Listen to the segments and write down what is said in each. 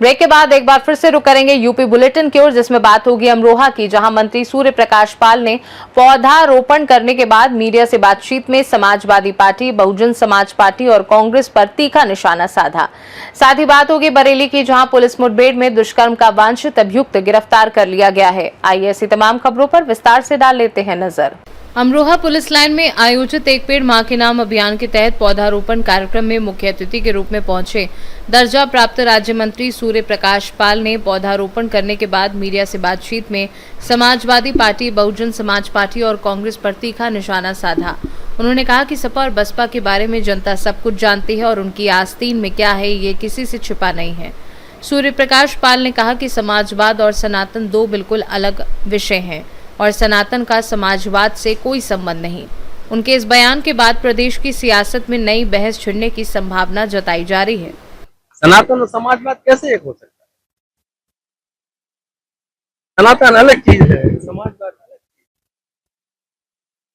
Break के बाद एक बार फिर से रुक करेंगे यूपी बुलेटिन की ओर, जिसमें बात होगी अमरोहा की, जहां मंत्री सूर्य प्रकाश पाल ने पौधारोपण करने के बाद मीडिया से बातचीत में समाजवादी पार्टी, बहुजन समाज पार्टी और कांग्रेस पर तीखा निशाना साधा। साथ ही बात होगी बरेली की, जहां पुलिस मुठभेड़ में दुष्कर्म का वांछित अभियुक्त गिरफ्तार कर लिया गया है। आइए ऐसी तमाम खबरों पर विस्तार से डाल लेते हैं नजर। अमरोहा पुलिस लाइन में आयोजित एक पेड़ मां के नाम अभियान के तहत पौधारोपण कार्यक्रम में मुख्य अतिथि के रूप में पहुंचे दर्जा प्राप्त राज्य मंत्री सूर्य प्रकाश पाल ने पौधारोपण करने के बाद मीडिया से बातचीत में समाजवादी पार्टी, बहुजन समाज पार्टी और कांग्रेस पर तीखा निशाना साधा। उन्होंने कहा कि सपा और बसपा के बारे में जनता सब कुछ जानती है और उनकी आस्तीन में क्या है ये किसी से छिपा नहीं है। सूर्य प्रकाश पाल ने कहा कि समाजवाद और सनातन दो बिल्कुल अलग विषय हैं और सनातन का समाजवाद से कोई संबंध नहीं। उनके इस बयान के बाद प्रदेश की सियासत में नई बहस छिड़ने की संभावना जताई जा रही है। सनातन और समाजवाद कैसे एक हो सकता है? सनातन अलग चीज है, समाजवाद अलग चीज।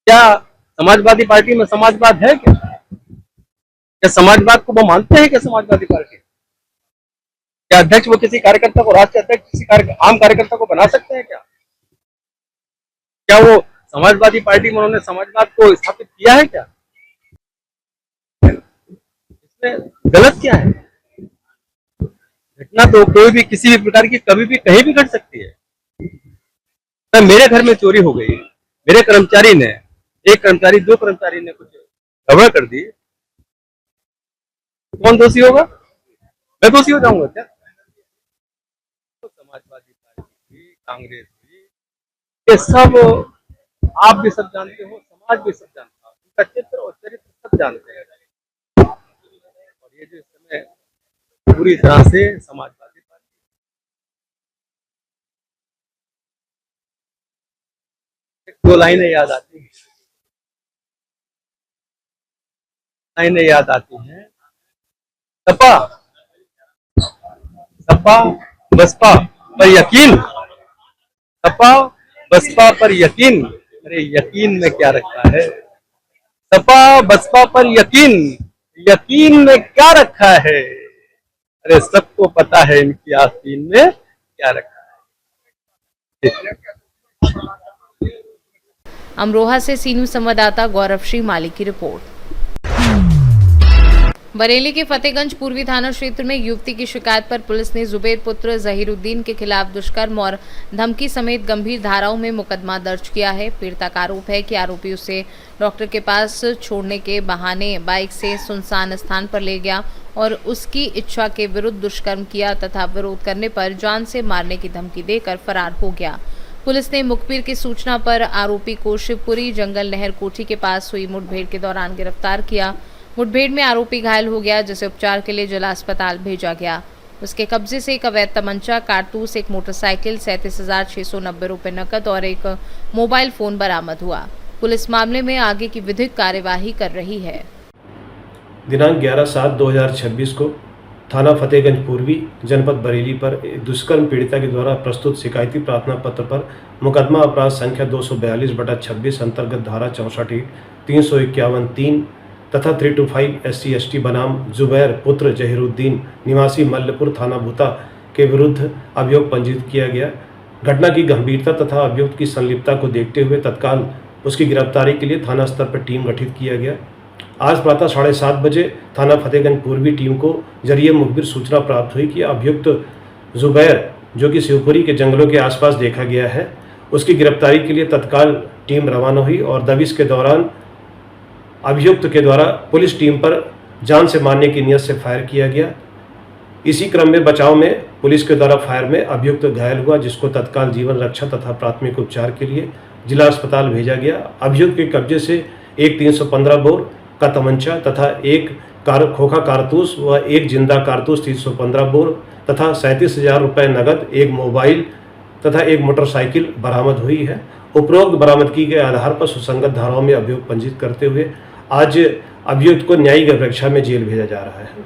क्या समाजवादी पार्टी में समाजवाद है क्या? क्या समाजवाद को वो मानते हैं क्या समाजवादी पार्टी? क्या अध्यक्ष वो किसी कार्यकर्ता को, राष्ट्रीय अध्यक्ष किसी आम कार्यकर्ता को बना सकते हैं क्या? क्या वो समाजवादी पार्टी में उन्होंने समाजवाद को स्थापित किया है क्या? इसमें गलत क्या है? घटना तो कोई भी किसी भी प्रकार की कभी भी कहीं भी घट सकती है। मेरे घर में चोरी हो गई, मेरे कर्मचारी ने, एक कर्मचारी, दो कर्मचारी ने कुछ गड़बड़ कर दी, कौन दोषी होगा? मैं दोषी हो जाऊंगा क्या? तो समाजवादी पार्टी भी, कांग्रेस भी, ये सब आप भी सब जानते हो, समाज भी सब जानता है, उनका चित्र और चरित्र सब जानते हैं। और ये जो इस समय पूरी तरह से समाजवादी पार्टी, दो लाइनें याद आती हैं, सपा बसपा पर यकीन, सपा बसपा पर यकीन। अरे यकीन में क्या रखा है? सपा बसपा पर यकीन, यकीन में क्या रखा है? अरे सबको पता है इनकी आस्तीन में क्या रखा है। अमरोहा से सीनू संवाददाता गौरव श्री माली की रिपोर्ट। बरेली के फतेहगंज पूर्वी थाना क्षेत्र में युवती की शिकायत पर पुलिस ने जुबैर पुत्र जहीरुद्दीन के खिलाफ दुष्कर्म और धमकी समेत गंभीर धाराओं में मुकदमा दर्ज किया है। पीड़िता का आरोप है कि आरोपी उसे डॉक्टर के पास छोड़ने के बहाने बाइक से सुनसान स्थान पर ले गया और उसकी इच्छा के विरुद्ध दुष्कर्म किया तथा विरोध करने पर जान से मारने की धमकी देकर फरार हो गया। पुलिस ने मुखबिर की सूचना पर आरोपी को शिवपुरी जंगल नहर कोठी के पास हुई मुठभेड़ के दौरान गिरफ्तार किया। मुठभेड़ में आरोपी घायल हो गया, जिसे उपचार के लिए जिला अस्पताल भेजा गया। उसके कब्जे से एक अवैध तमंचा, कारतूस, एक मोटरसाइकिल, 37,690 रुपये नकद और एक मोबाइल फोन बरामद हुआ। पुलिस मामले में आगे की विधिक कार्यवाही कर रही है। दिनांक 11/7/2026 को थाना फतेहगंज पूर्वी जनपद बरेली पर दुष्कर्म पीड़िता के द्वारा प्रस्तुत शिकायती प्रार्थना पत्र पर मुकदमा अपराध संख्या 242/26 अंतर्गत धारा 64, 351(3) तथा 325 SC/ST बनाम जुबैर पुत्र जहीरुद्दीन निवासी मल्लपुर थाना भूता के विरुद्ध अभियोग पंजीकृत किया गया। घटना की गंभीरता तथा अभियुक्त की संलिप्तता को देखते हुए तत्काल उसकी गिरफ्तारी के लिए थाना स्तर पर टीम गठित किया गया। आज प्रातः 7:30 बजे थाना फतेहगंज पूर्वी टीम को जरिए मुखबिर सूचना प्राप्त हुई कि अभियुक्त जुबैर, जो कि शिवपुरी के जंगलों के आसपास देखा गया है, उसकी गिरफ्तारी के लिए तत्काल टीम रवाना हुई और दबिश के दौरान अभियुक्त के द्वारा पुलिस टीम पर जान से मारने की नीयत से फायर किया गया। इसी क्रम में बचाव में पुलिस के द्वारा फायर में अभियुक्त घायल हुआ, जिसको तत्काल जीवन रक्षा तथा प्राथमिक उपचार के लिए जिला अस्पताल भेजा गया। अभियुक्त के कब्जे से एक 315 बोर का तमंचा तथा एक खोखा कारतूस व एक जिंदा कारतूस 315 बोर तथा 37,000 रुपये नगद, एक मोबाइल तथा एक मोटरसाइकिल बरामद हुई है। उपरोक्त बरामदगी के आधार पर सुसंगत धाराओं में अभियोग पंजीकृत करते हुए आज अभियुक्त को न्यायिक अपेक्षा में जेल भेजा जा रहा है।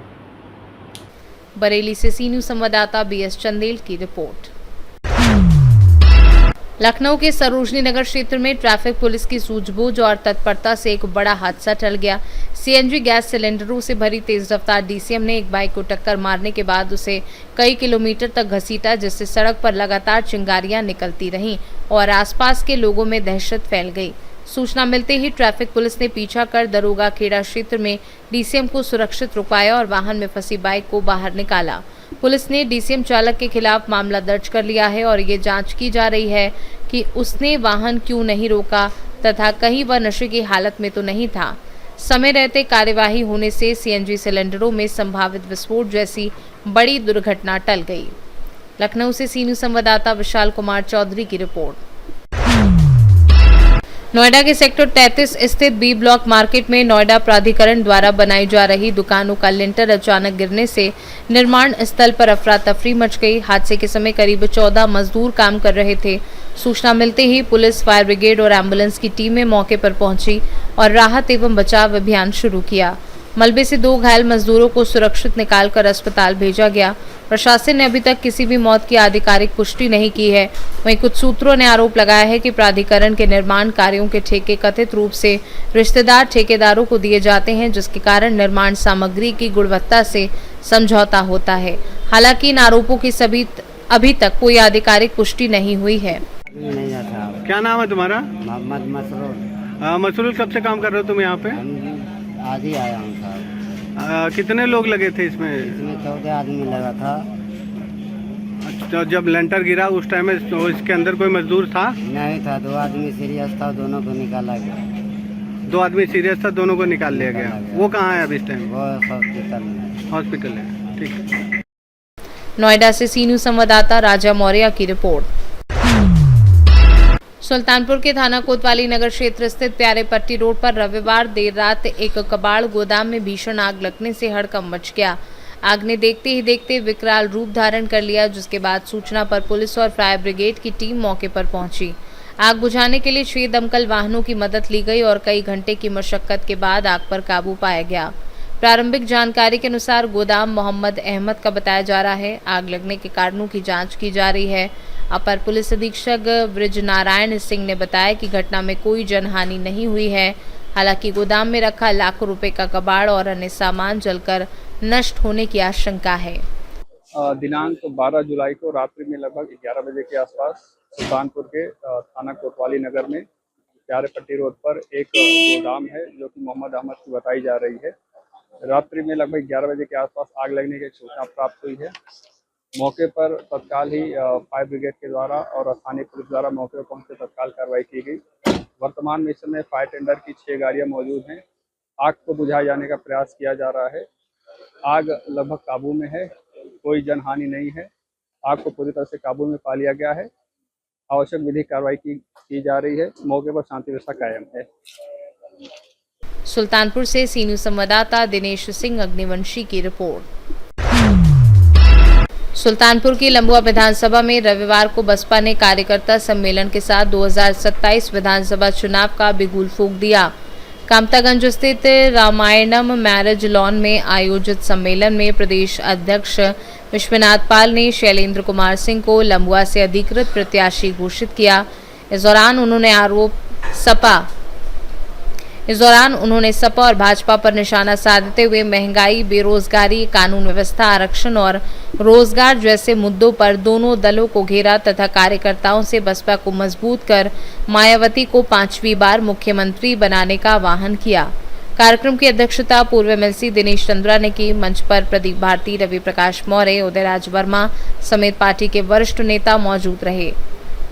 बरेली से सीनू संवाददाता BS चंदेल की रिपोर्ट। लखनऊ के सरोजनी नगर क्षेत्र में ट्रैफिक पुलिस की सूझबूझ और तत्परता से एक बड़ा हादसा टल गया। सीएनजी गैस सिलेंडरों से भरी तेज रफ्तार डीसीएम ने एक बाइक को टक्कर मारने के बाद उसे कई किलोमीटर तक घसीटा, जिससे सड़क पर लगातार चिंगारियां निकलती रहीं और आसपास के लोगों में दहशत फैल गई। सूचना मिलते ही ट्रैफिक पुलिस ने पीछा कर दरोगा खेड़ा क्षेत्र में डीसीएम को सुरक्षित रुकवाया और वाहन में फंसी बाइक को बाहर निकाला। पुलिस ने डीसीएम चालक के खिलाफ मामला दर्ज कर लिया है और ये जांच की जा रही है कि उसने वाहन क्यों नहीं रोका तथा कहीं वह नशे की हालत में तो नहीं था। समय रहते कार्यवाही होने से सीएनजी सिलेंडरों में संभावित विस्फोट जैसी बड़ी दुर्घटना टल गई। लखनऊ से सी न्यूज़ संवाददाता विशाल कुमार चौधरी की रिपोर्ट। नोएडा के सेक्टर 33 स्थित बी ब्लॉक मार्केट में नोएडा प्राधिकरण द्वारा बनाई जा रही दुकानों का लिंटर अचानक गिरने से निर्माण स्थल पर अफरा तफरी मच गई। हादसे के समय करीब 14 मजदूर काम कर रहे थे। सूचना मिलते ही पुलिस, फायर ब्रिगेड और एम्बुलेंस की टीमें मौके पर पहुंची और राहत एवं बचाव अभियान शुरू किया। मलबे से 2 घायल मजदूरों को सुरक्षित निकालकर अस्पताल भेजा गया। प्रशासन ने अभी तक किसी भी मौत की आधिकारिक पुष्टि नहीं की है। वहीं कुछ सूत्रों ने आरोप लगाया है कि प्राधिकरण के निर्माण कार्यों के ठेके कथित रूप से रिश्तेदार ठेकेदारों को दिए जाते हैं, जिसके कारण निर्माण सामग्री की गुणवत्ता से समझौता होता है। हालांकि इन आरोपों की अभी तक कोई आधिकारिक पुष्टि नहीं हुई है। नहीं आता। क्या नाम है तुम्हारा? मोहम्मद मसरूर। मसरूल, कब से काम कर रहे हो तुम यहाँ पे? आज ही आया हूँ साहब। कितने लोग लगे थे इसमें? इसमें 14 आदमी लगा था। अच्छा, जब लेंटर गिरा उस टाइम में तो इसके अंदर कोई मजदूर था? नहीं था, 2 आदमी सीरियस था, दोनों को निकाला गया। 2 आदमी सीरियस था, दोनों को निकाल लिया गया। वो कहाँ है अभी इस टाइम? वो हॉस्पिटल में। हॉस्पिटल है, ठीक है। नोएडा से सी न्यूज़ संवाददाता राजा मौर्य की रिपोर्ट। सुल्तानपुर के थाना कोतवाली नगर क्षेत्र स्थित प्यारे पट्टी रोड पर रविवार देर रात एक कबाड़ गोदाम में भीषण आग लगने से हड़कंप मच गया। आग ने देखते ही देखते विकराल रूप धारण कर लिया, जिसके बाद सूचना पर पुलिस और फायर ब्रिगेड की टीम मौके पर पहुंची। आग बुझाने के लिए 6 दमकल वाहनों की मदद ली गई और कई घंटे की मशक्कत के बाद आग पर काबू पाया गया। प्रारंभिक जानकारी के अनुसार गोदाम मोहम्मद अहमद का बताया जा रहा है। आग लगने के कारणों की जांच की जा रही है। अपर पुलिस अधीक्षक ब्रिज नारायण सिंह ने बताया कि घटना में कोई जनहानि नहीं हुई है। हालांकि गोदाम में रखा लाखों रुपए का कबाड़ और अन्य सामान जलकर नष्ट होने की आशंका है। दिनांक 12 जुलाई को रात्रि में लगभग 11 बजे के आसपास सुल्तानपुर के थाना कोतवाली नगर में प्यारे पट्टी रोड पर एक गोदाम है जो कि मोहम्मद अहमद की बताई जा रही है। रात्रि में लगभग 11 बजे के आसपास आग लगने की सूचना प्राप्त हुई है। मौके पर तत्काल ही फायर ब्रिगेड के द्वारा और स्थानीय पुलिस द्वारा मौके पर पहुंचकर तत्काल कार्रवाई की गई। वर्तमान में इस समय फायर टेंडर की 6 गाड़ियां मौजूद हैं। आग को बुझाए जाने का प्रयास किया जा रहा है। आग लगभग काबू में है, कोई जनहानि नहीं है। आग को पूरी तरह से काबू में पा लिया गया है। आवश्यक विधिक कार्रवाई की जा रही है। मौके पर शांति व्यवस्था कायम है। सुल्तानपुर से सी न्यूज़ संवाददाता दिनेश सिंह अग्निवंशी की रिपोर्ट। सुल्तानपुर की लंबुआ विधानसभा में रविवार को बसपा ने कार्यकर्ता सम्मेलन के साथ 2027 विधानसभा चुनाव का बिगुल फूंक दिया। कामतागंज स्थित रामायणम मैरिज लॉन में आयोजित सम्मेलन में प्रदेश अध्यक्ष विश्वनाथ पाल ने शैलेंद्र कुमार सिंह को लंबुआ से अधिकृत प्रत्याशी घोषित किया। इस दौरान उन्होंने सपा और भाजपा पर निशाना साधते हुए महंगाई, बेरोजगारी, कानून व्यवस्था, आरक्षण और रोजगार जैसे मुद्दों पर दोनों दलों को घेरा तथा कार्यकर्ताओं से बसपा को मजबूत कर मायावती को 5वीं बार मुख्यमंत्री बनाने का आह्वान किया। कार्यक्रम की अध्यक्षता पूर्व एमएलसी दिनेश चंद्रा ने की। मंच पर प्रदीप भारती, रवि प्रकाश मौर्य, उदयराज वर्मा समेत पार्टी के वरिष्ठ नेता मौजूद रहे।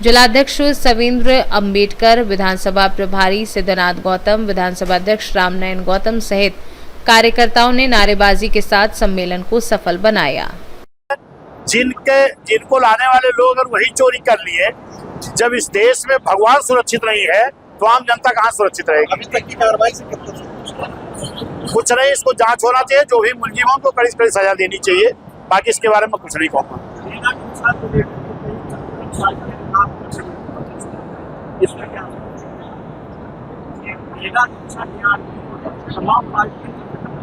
जिलाध्यक्ष सवेंद्र अंबेडकर, विधानसभा प्रभारी सिद्धनाथ गौतम, विधानसभा अध्यक्ष रामनयन गौतम सहित कार्यकर्ताओं ने नारेबाजी के साथ सम्मेलन को सफल बनाया। जिनको लाने वाले लोग अगर वही चोरी कर लिए, जब इस देश में भगवान सुरक्षित नहीं है तो आम जनता कहाँ सुरक्षित रहेगी? अभी तक की कार्रवाई से कुछ नहीं, इसको जांच होना चाहिए। जो भी मुलजिमों को कड़ी से कड़ी सजा देनी चाहिए। बाकी इसके बारे में कुछ नहीं कहूँगा।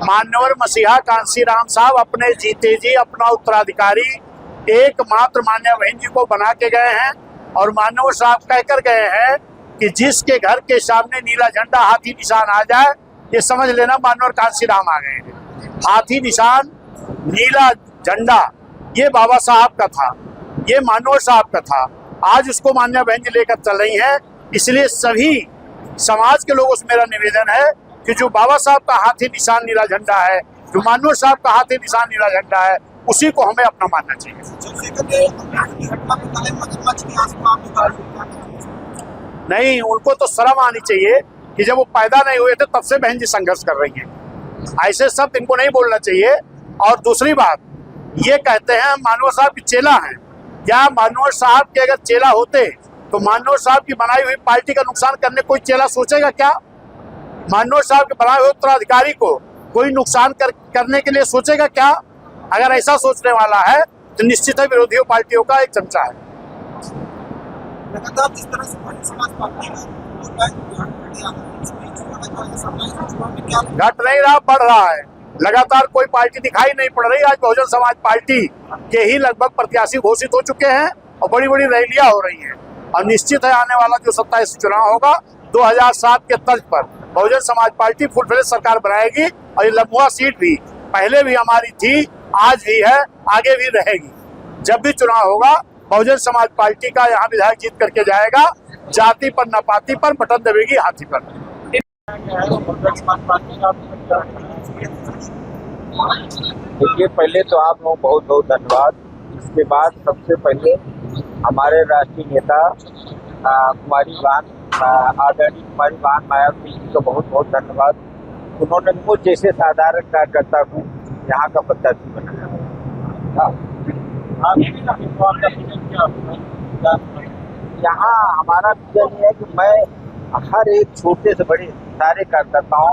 मान्यवर मसीहा कांसी राम साहब अपने जीते जी अपना उत्तराधिकारी एकमात्र मान्य बहन जी को बना के गए हैं और मानव साहब कहकर गए हैं कि जिसके घर के सामने नीला झंडा हाथी निशान आ जाए, ये समझ लेना मानव कांसी राम आ गए हैं। हाथी निशान, नीला झंडा ये बाबा साहब का था, ये मानव साहब का था। आज उसको मान्या बहन जी लेकर चल रही है। इसलिए सभी समाज के लोगों से मेरा निवेदन है कि जो बाबा साहब का हाथी निशान नीला झंडा है, जो मानव साहब का हाथी निशान नीला झंडा है, उसी को हमें अपना मानना चाहिए। नहीं, उनको तो शर्म आनी चाहिए कि जब वो पैदा नहीं हुए थे तब से बहन जी संघर्ष कर रही हैं। ऐसे शब्द इनको नहीं बोलना चाहिए। और दूसरी बात, ये कहते हैं मानव साहब की चेला हैं। क्या मानव साहब के अगर चेला होते तो मानव साहब की बनाई हुई पार्टी का नुकसान करने कोई चेला सोचेगा क्या? मानव साहब के बनाए हुए उत्तराधिकारी को कोई नुकसान करने के लिए सोचेगा क्या? अगर ऐसा सोचने वाला है तो निश्चित है विरोधी पार्टियों का एक चमचा है। लगातार जिस तरह से समाज पार्टी घट नहीं रहा, बढ़ रहा है। लगातार कोई पार्टी दिखाई नहीं पड़ रही। आज बहुजन समाज पार्टी के ही लगभग प्रत्याशी घोषित हो चुके हैं और बड़ी बड़ी रैलियां हो रही हैं। और निश्चित है आने वाला जो 27 चुनाव होगा 2007 के तर्ज पर Bahujan Samaj party full fledge सरकार बनाएगी। और ये लम्बुआ सीट भी पहले भी हमारी थी, आज भी है, आगे भी रहेगी। जब भी चुनाव होगा बहुजन समाज पार्टी का यहाँ विधायक जीत करके जाएगा। जाति पर न पाति पर बटन दबेगी हाथी पर। देखिए, पहले तो आप लोग बहुत बहुत धन्यवाद। इसके बाद सबसे पहले हमारे राष्ट्रीय नेता कुमारी बहन आदरणीय कुमारी बहन मायावती जी को बहुत बहुत धन्यवाद। उन्होंने मुझ जैसे साधारण कार्यकर्ता को यहाँ का प्रत्याशी बनाया। यहाँ हमारा विजन है कि मैं हर एक छोटे से बड़े सारे कार्यकर्ताओं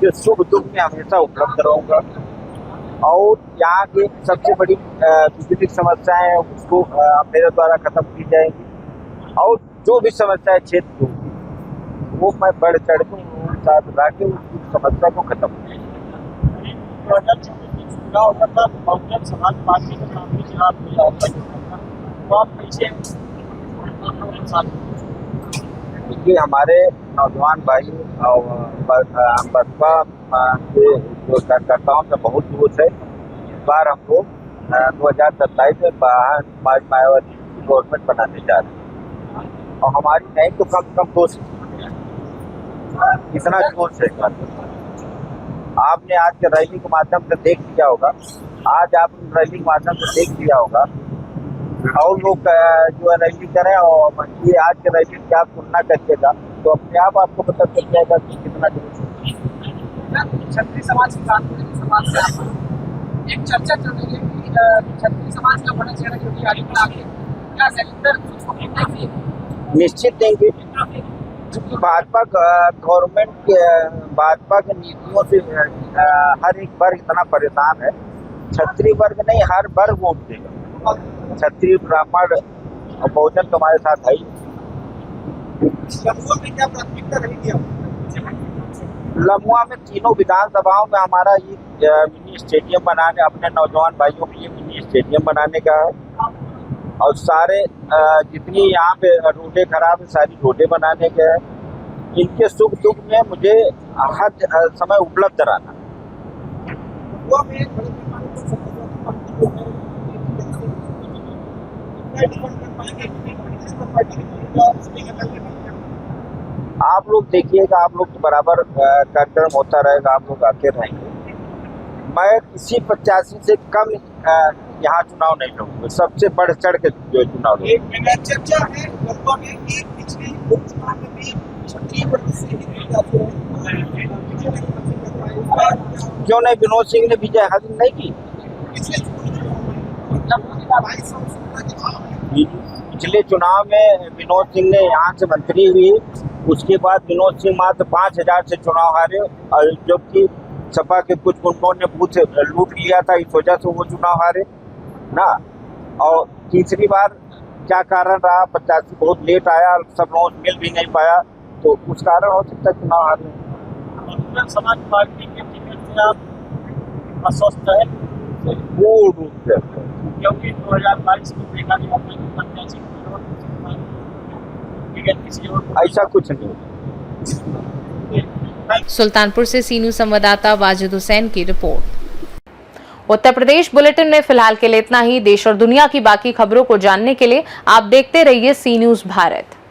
के सुख दुख में हमेशा उपलब्ध रहूँगा। और यहाँ की सबसे बड़ी बिजली समस्याएं उसको मेरे द्वारा खत्म की जाएगी। और जो भी समस्याएं क्षेत्र की वो मैं बढ़ चढ़ के उनके साथ ला के उस समस्या को खत्म करूँगा। बहुजन समाज पार्टी के देखिए, हमारे नौजवान भाई और बसपा के जो कार्यकर्ताओं में बहुत जोश है। इस बार हम लोग 2027 में मायावती की गवर्नमेंट बनाने जा रहे हैं। और हमारी नहीं तो कम से कम कोशिश कितना जोश है। आपने आज के रैली के माध्यम से देख लिया होगा, आज आपने रैली के माध्यम से देख लिया होगा और लोग जो रैली करें और ये आज के रैली की आप तुलना करिएगा तो अपने आप आपको पता चल जाएगा कि कितना क्षत्रिय समाज की बात करें, समाज से एक चर्चा चल रही है कि क्षत्रिय समाज का बड़ा चेहरा योगी आदित्यनाथ है, क्या सैनिक निश्चित देंगे। क्योंकि भाजपा गवर्नमेंट के भाजपा की नीतियों से हर एक वर्ग इतना परेशान है। क्षत्रिय वर्ग नहीं, हर वर्ग वोट देगा। क्षत्रिय ब्राह्मण और बहुजन तुम्हारे साथ है। क्या प्राथमिकता रहेगी? लम्बुआ में तीनों विधानसभाओं में हमारा ये मिनी स्टेडियम बनाने, अपने नौजवान भाइयों के लिए मिनी स्टेडियम बनाने का है। और सारे जितनी यहाँ पे रोडें खराब है सारी रोडें बनाने के हैं। इनके सुख दुख में मुझे हर समय उपलब्ध रहना। आप लोग देखिएगा, आप लोग के बराबर कार्यक्रम होता रहेगा, आप लोग आते रहेंगे। मैं किसी प्रत्याशी से कम यहाँ चुनाव नहीं लड़ूंगा, सबसे बढ़ चढ़ के जो चुनाव लड़ूंगा। चर्चा है कि पिछले उपचुनाव में भी क्यों नहीं विनोद सिंह ने विजय हासिल नहीं की? पिछले चुनाव में विनोद सिंह ने यहाँ से मंत्री हुई, उसके बाद विनोद सिंह मात्र 5000 से चुनाव हारे। और जबकि सपा के कुछ गुंडों ने बूथ लूट लिया था, इस वजह से वो चुनाव हारे ना। और तीसरी बार क्या कारण रहा, प्रत्याशी बहुत लेट आया, सब लोग मिल भी नहीं पाया, तो उस कारण हो सकता है चुनाव हारे। समाज पार्टी के टिकट से आप अस्वस्थ है पूर्ण रूप से, क्योंकि 2022 में देखा गया प्रत्याशी टिकट किसी और, ऐसा कुछ नहीं। सुल्तानपुर से सी न्यूज संवाददाता वाजिद हुसैन की रिपोर्ट। उत्तर प्रदेश बुलेटिन में फिलहाल के लिए इतना ही। देश और दुनिया की बाकी खबरों को जानने के लिए आप देखते रहिए सी न्यूज भारत।